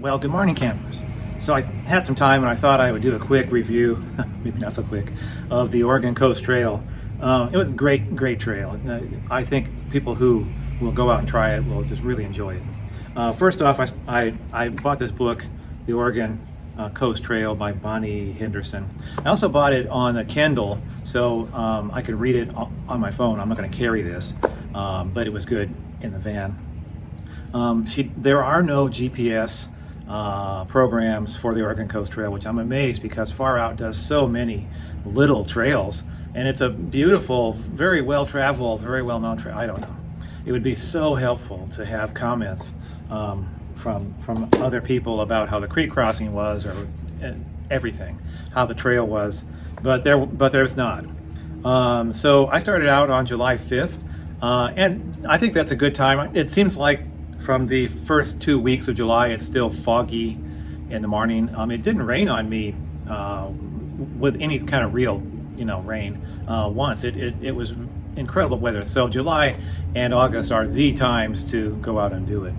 Well, good morning, campers. So I had some time and I thought I would do a quick review, maybe not so quick, of the Oregon Coast Trail. It was a great trail. I think people who will go out and try it will just really enjoy it. First off, I bought this book, The Oregon Coast Trail by Bonnie Henderson. I also bought it on a Kindle, so I could read it on my phone. I'm not going to carry this, but it was good in the van. There are no GPS programs for the Oregon Coast Trail, which I'm amazed because Far Out does so many little trails, and it's a beautiful, very well traveled, very well known trail. I don't know. It would be so helpful to have comments from other people about how the creek crossing was, or everything, how the trail was, but there's not. So I started out on July 5th, and I think that's a good time. It seems like from the first 2 weeks of July, it's still foggy in the morning. It didn't rain on me with any kind of real, rain once. It was incredible weather. So July and August are the times to go out and do it.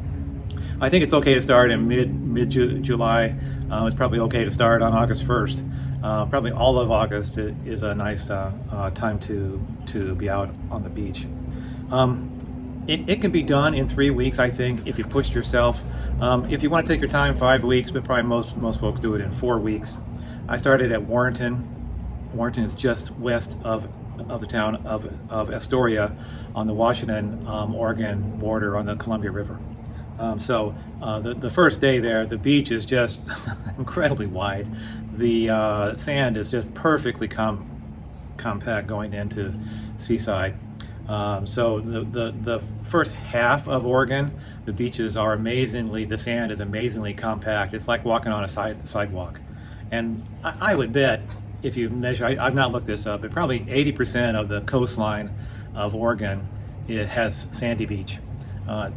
I think it's okay to start in mid July. It's probably okay to start on August 1st. Probably all of August is a nice time to be out on the beach. It can be done in 3 weeks, I think, if you pushed yourself. If you want to take your time, 5 weeks, but probably most folks do it in 4 weeks. I started at Warrenton. Warrenton is just west of the town of Astoria on the Washington-Oregon border on the Columbia River. So the first day there, the beach is just incredibly wide. The sand is just perfectly compact going into Seaside. So the first half of Oregon, the beaches are the sand is amazingly compact. It's like walking on a sidewalk. And I would bet, if you measure, I've not looked this up, but probably 80% of the coastline of Oregon, it has sandy beach.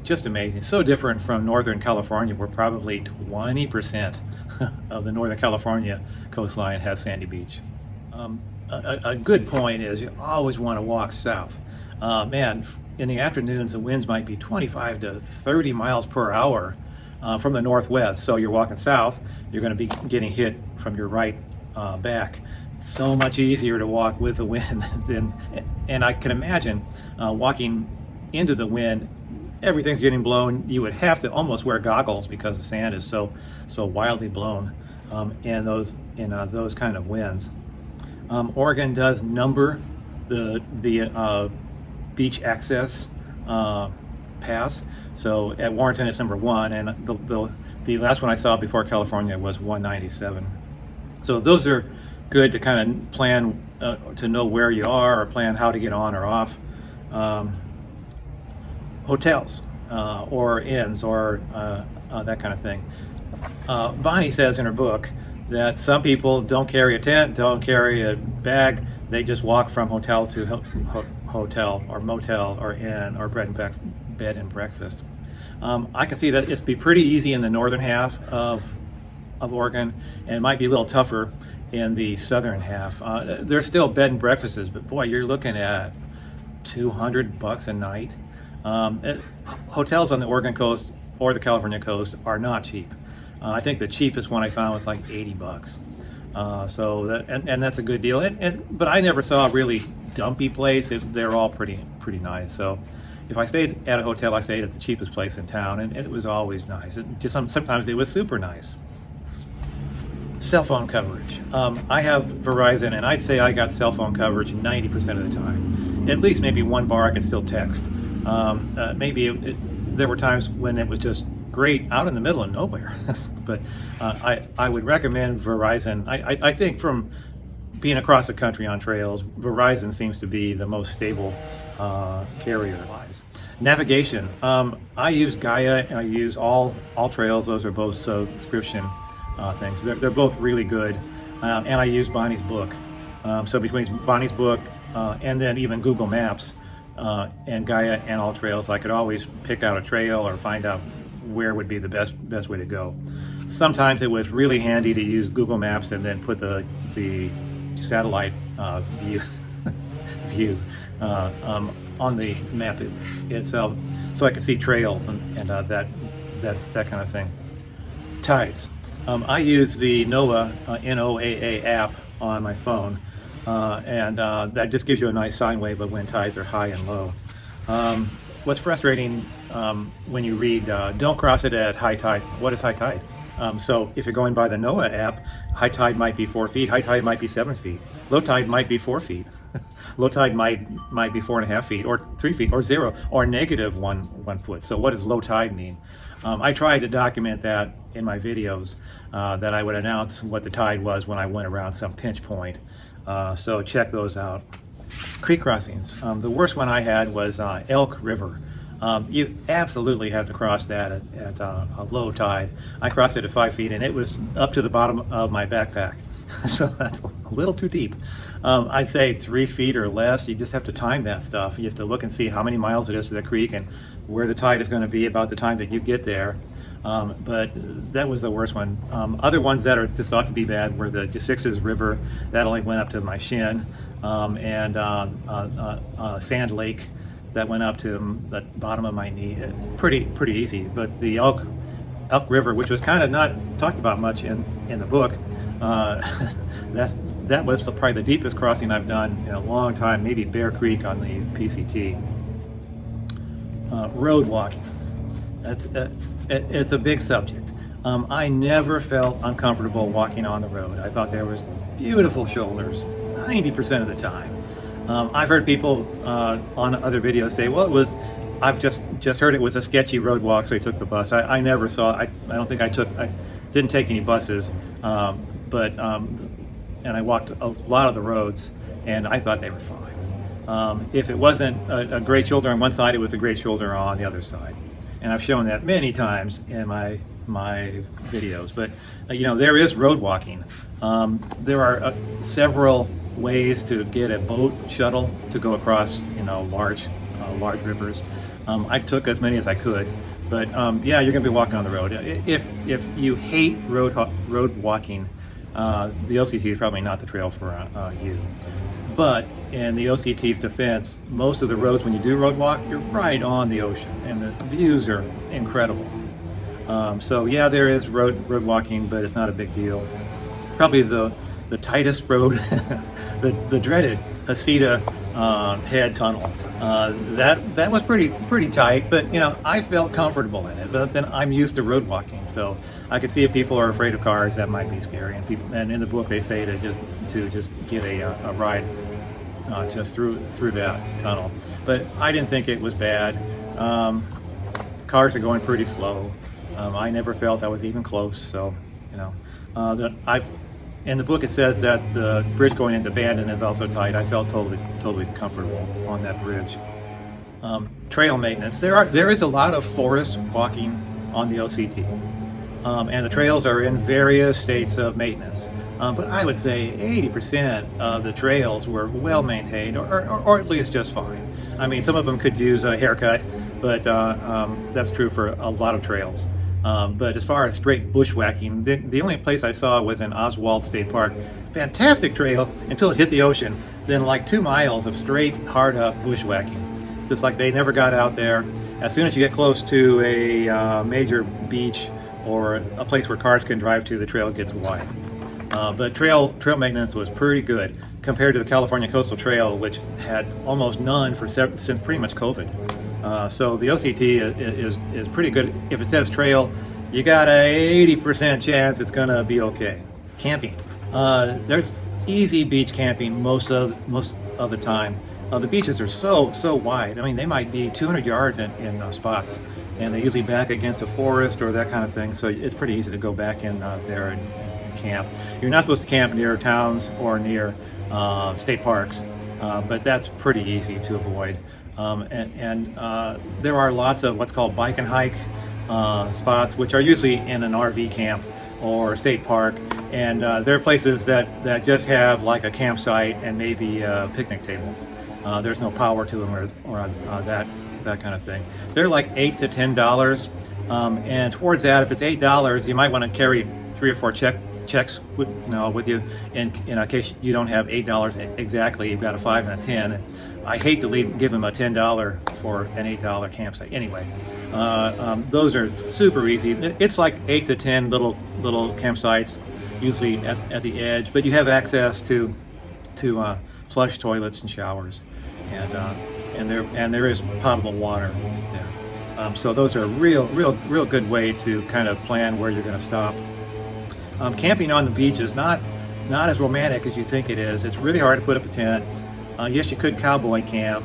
Just amazing. So different from Northern California, where probably 20% of the Northern California coastline has sandy beach. A good point is you always want to walk south. Man, in the afternoons, the winds might be 25 to 30 miles per hour from the northwest. So you're walking south, you're going to be getting hit from your right back. It's so much easier to walk with the wind and I can imagine walking into the wind, everything's getting blown. You would have to almost wear goggles because the sand is so wildly blown in those kind of winds. Oregon does number the beach access pass. So at Warrenton it's number 1, and the last one I saw before California was 197. So those are good to kind of plan to know where you are or plan how to get on or off. Hotels or inns or that kind of thing. Bonnie says in her book that some people don't carry a tent, don't carry a bag. They just walk from hotel to hotel or motel or inn or bed and breakfast. I can see that it'd be pretty easy in the northern half of Oregon, and it might be a little tougher in the southern half. There's still bed and breakfasts, but boy, you're looking at $200 a night. Hotels on the Oregon coast or the California coast are not cheap. I think the cheapest one I found was like $80. So that's a good deal. But I never saw a really dumpy place. They're all pretty nice. So if I stayed at a hotel, I stayed at the cheapest place in town, and it was always nice. Sometimes it was super nice. Cell phone coverage. I have Verizon, and I'd say I got cell phone coverage 90% of the time. At least maybe one bar I could still text. There were times when it was just great out in the middle of nowhere. But I would recommend Verizon. I think from being across the country on trails, Verizon seems to be the most stable carrier-wise. Navigation. I use Gaia and I use All Trails. Those are both subscription things. They're both really good. And I use Bonnie's book. So between Bonnie's book and then even Google Maps and Gaia and All Trails, I could always pick out a trail or find out where would be the best way to go. Sometimes it was really handy to use Google Maps and then put the satellite view on the map itself, so I could see trails and that kind of thing. Tides. I use the NOAA, NOAA app on my phone, and that just gives you a nice sine wave of when tides are high and low. What's frustrating when you read, don't cross it at high tide. What is high tide? So if you're going by the NOAA app, high tide might be 4 feet, high tide might be 7 feet, low tide might be 4 feet, low tide might be 4.5 feet, or 3 feet, or 0, or negative one foot. So what does low tide mean? I tried to document that in my videos, that I would announce what the tide was when I went around some pinch point. So check those out. Creek crossings. The worst one I had was Elk River. You absolutely have to cross that at a low tide. I crossed it at 5 feet, and it was up to the bottom of my backpack. So that's a little too deep. I'd say 3 feet or less. You just have to time that stuff. You have to look and see how many miles it is to the creek and where the tide is going to be about the time that you get there. But that was the worst one. Other ones that are just thought to be bad were the Sixes River. That only went up to my shin, and Sand Lake that went up to the bottom of my knee. Pretty easy. But the Elk River, which was kind of not talked about much in the book, that was probably the deepest crossing I've done in a long time. Maybe Bear Creek on the PCT. Road walking. It's a big subject. I never felt uncomfortable walking on the road. I thought there was beautiful shoulders 90% of the time. I've heard people on other videos say, well, I've just heard it was a sketchy road walk, so I took the bus. I never saw, I don't think I didn't take any buses, and I walked a lot of the roads, and I thought they were fine. If it wasn't a great shoulder on one side, it was a great shoulder on the other side. And I've shown that many times in my videos. But there is road walking. There are several ways to get a boat shuttle to go across large rivers. I took as many as I could. But yeah, you're gonna be walking on the road. If you hate road walking, the OCT is probably not the trail for you. But in the OCT's defense, most of the roads, when you do road walk, you're right on the ocean, and the views are incredible. So yeah, there is road walking, but it's not a big deal. Probably the tightest road, the dreaded Heceta Head Tunnel. That was pretty tight, but I felt comfortable in it. But then I'm used to road walking, so I could see if people are afraid of cars, that might be scary. And in the book they say to just get a ride just through that tunnel. But I didn't think it was bad. Cars are going pretty slow. I never felt I was even close. So in the book it says that the bridge going into Bandon is also tight. I felt totally comfortable on that bridge. Trail maintenance. There is a lot of forest walking on the OCT, and the trails are in various states of maintenance. But I would say 80% of the trails were well maintained, or at least just fine. I mean, some of them could use a haircut, but that's true for a lot of trails. But as far as straight bushwhacking, the only place I saw was in Oswald State Park. Fantastic trail until it hit the ocean. Then like 2 miles of straight, hard up bushwhacking. It's just like they never got out there. As soon as you get close to a major beach or a place where cars can drive to, the trail gets wide. But trail maintenance was pretty good compared to the California Coastal Trail, which had almost none since pretty much COVID. So the OCT is pretty good. If it says trail, you got a 80% chance it's gonna be okay. Camping. There's easy beach camping most of the time. The beaches are so wide. I mean, they might be 200 yards in spots, and they usually back against a forest or that kind of thing. So it's pretty easy to go back in there and camp. You're not supposed to camp near towns or near state parks, but that's pretty easy to avoid. There are lots of what's called bike and hike spots, which are usually in an RV camp or a state park, and there are places that just have like a campsite and maybe a picnic table. There's no power to them or that kind of thing. They're like $8 to $10, and towards that, if it's $8, you might want to carry 3 or 4 checks with you in case you don't have $8 exactly. You've got a 5 and a 10. I hate to give them a $10 for an $8 campsite. Anyway, those are super easy. It's like 8 to 10 little campsites, usually at the edge, but you have access to flush toilets and showers, and there is potable water there. So those are a real good way to kind of plan where you're going to stop. Camping on the beach is not as romantic as you think it is. It's really hard to put up a tent. Yes, you could cowboy camp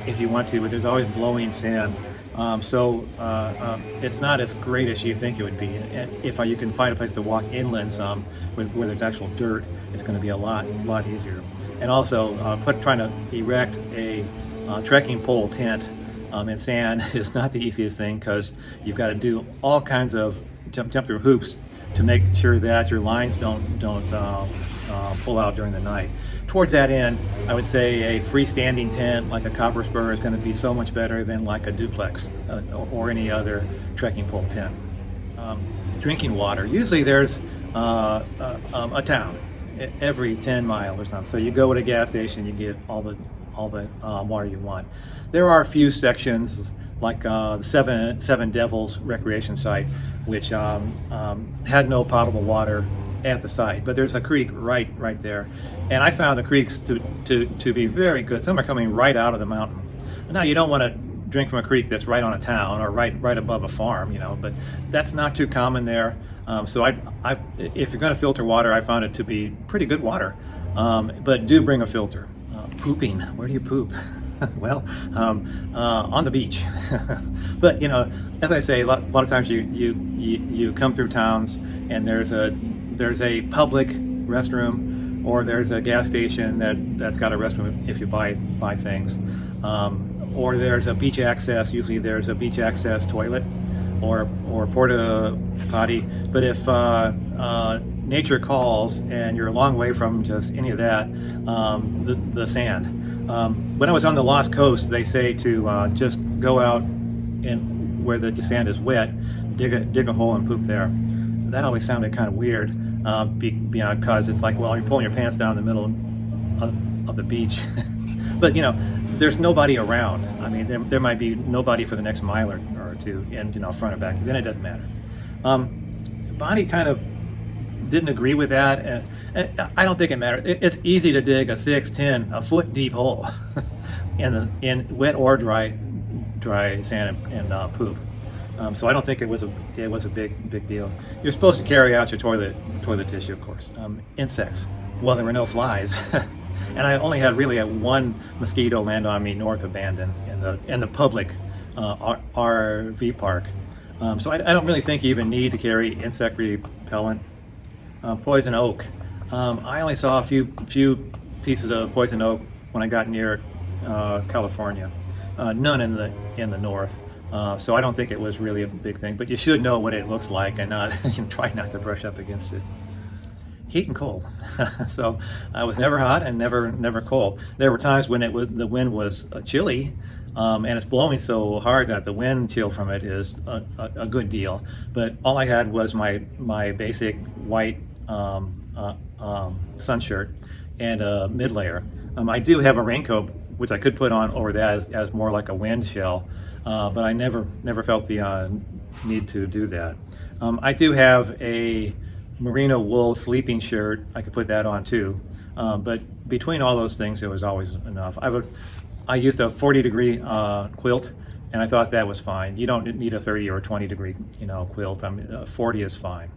if you want to, but there's always blowing sand. So it's not as great as you think it would be. And if you can find a place to walk inland some, where there's actual dirt, it's going to be a lot easier. And also, trying to erect a trekking pole tent in sand is not the easiest thing, because you've got to do all kinds of jump through hoops to make sure that your lines don't pull out during the night. Towards that end, I would say a freestanding tent like a copper spur is going to be so much better than like a duplex or any other trekking pole tent. Drinking water. Usually there's a town every 10 miles or something. So you go to a gas station, you get all the water you want. There are a few sections like the Seven Devils recreation site, which had no potable water at the site, but there's a creek right there, and I found the creeks to be very good. Some are coming right out of the mountain. Now, you don't want to drink from a creek that's right on a town or right above a farm, but that's not too common there. So if you're going to filter water, I found it to be pretty good water, but do bring a filter. Pooping, where do you poop? Well, on the beach. But as I say, a lot of times you come through towns and there's a public restroom, or there's a gas station that's got a restroom if you buy things, or there's a beach access. Usually there's a beach access toilet or porta potty. But if nature calls and you're a long way from just any of that, the sand. When I was on the Lost Coast, they say to just go out and where the sand is wet, dig a hole and poop there. That always sounded kind of weird, because it's like, well, you're pulling your pants down in the middle of the beach. But there's nobody around. I mean, there might be nobody for the next mile or two, and front or back. Then it doesn't matter. Bonnie kind of didn't agree with that, and I don't think it matters. It's easy to dig a 6, 10, a foot deep hole in wet or dry sand and poop. So I don't think it was a big deal. You're supposed to carry out your toilet tissue, of course. Insects. Well, there were no flies, and I only had really one mosquito land on me north of Bandon in the public RV park. So I don't really think you even need to carry insect repellent. Poison oak. I only saw a few pieces of poison oak when I got near California. None in the north. So I don't think it was really a big thing. But you should know what it looks like and try not to brush up against it. Heat and cold. So I was never hot and never cold. There were times when the wind was chilly. And it's blowing so hard that the wind chill from it is a good deal. But all I had was my basic white sun shirt and a mid layer. I do have a raincoat which I could put on over that as more like a wind shell, but I never felt the need to do that. I do have a merino wool sleeping shirt. I could put that on too, but between all those things, it was always enough. I used a 40-degree quilt, and I thought that was fine. You don't need a 30 or 20-degree quilt. 40 is fine.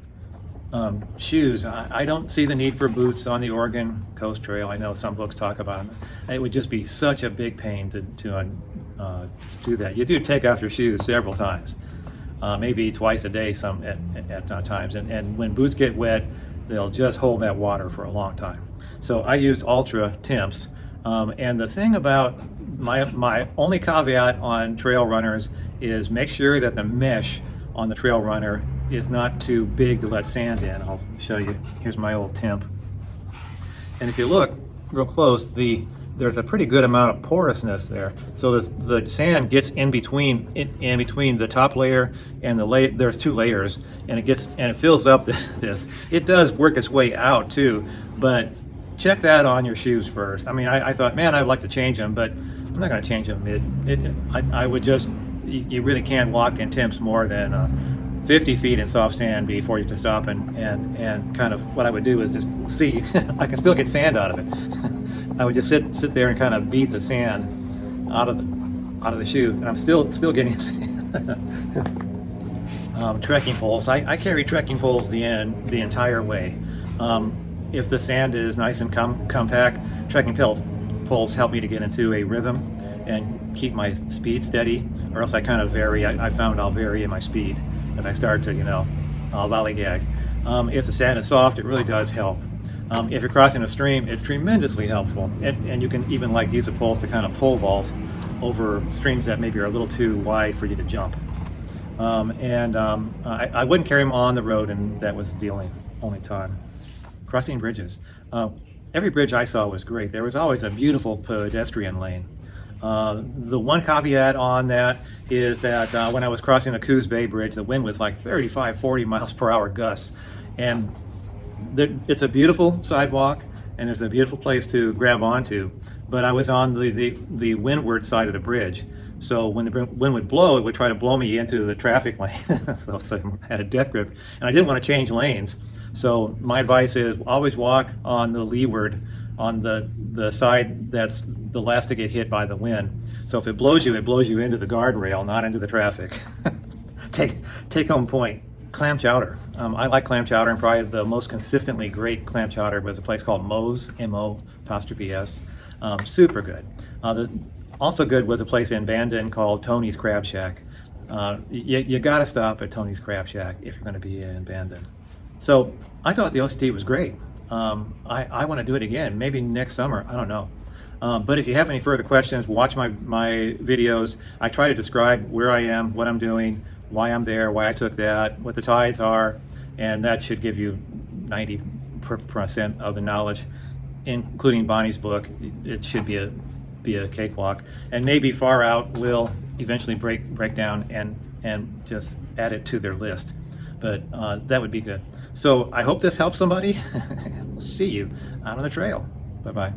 Shoes. I don't see the need for boots on the Oregon Coast Trail. I know some books talk about them. It would just be such a big pain to do that. You do take off your shoes several times, maybe twice a day some at times. And when boots get wet, they'll just hold that water for a long time. So I used Ultra Temps. And the thing about my only caveat on trail runners is make sure that the mesh on the trail runner is not too big to let sand in. I'll show you. Here's my old temp. And if you look real close, the there's a pretty good amount of porousness there. So the sand gets in between the top layer and there's 2 layers, and it fills up this. It does work its way out too, but check that on your shoes first. I mean, I thought, man, I'd like to change them, but I'm not going to change them I would just, you really can't walk in temps more than 50 feet in soft sand before you have to stop and kind of, what I would do is just see, I can still get sand out of it. I would just sit there and kind of beat the sand out of the shoe, and I'm still getting sand. Trekking poles. I carry trekking poles the entire way. If the sand is nice and compact, trekking poles help me to get into a rhythm and keep my speed steady, or else I kind of vary. I found I'll vary in my speed as I start to, lollygag. If the sand is soft, it really does help. If you're crossing a stream, it's tremendously helpful, and you can even use the poles to kind of pole vault over streams that maybe are a little too wide for you to jump. I wouldn't carry them on the road, and that was the only time. Crossing bridges. Every bridge I saw was great. There was always a beautiful pedestrian lane. The one caveat on that is that when I was crossing the Coos Bay Bridge, the wind was like 35, 40 miles per hour gusts, and it's a beautiful sidewalk, and there's a beautiful place to grab onto, but I was on the windward side of the bridge. So when the wind would blow, it would try to blow me into the traffic lane. so I had a death grip, and I didn't want to change lanes. So my advice is always walk on the leeward, on the side that's the last to get hit by the wind. So if it blows you into the guardrail, not into the traffic. Take home point. Clam chowder. I like clam chowder, and probably the most consistently great clam chowder was a place called Mo's, M-O''S. Super good. Also good was a place in Bandon called Tony's Crab Shack. You got to stop at Tony's Crab Shack if you're going to be in Bandon. So I thought the OCT was great. I want to do it again, maybe next summer. I don't know. But if you have any further questions, watch my videos. I try to describe where I am, what I'm doing, why I'm there, why I took that, what the tides are, and that should give you 90% of the knowledge, including Bonnie's book. It should be a cakewalk, and maybe Far Out will eventually break down and just add it to their list. But that would be good. So I hope this helps somebody. We'll see you out on the trail. Bye-bye.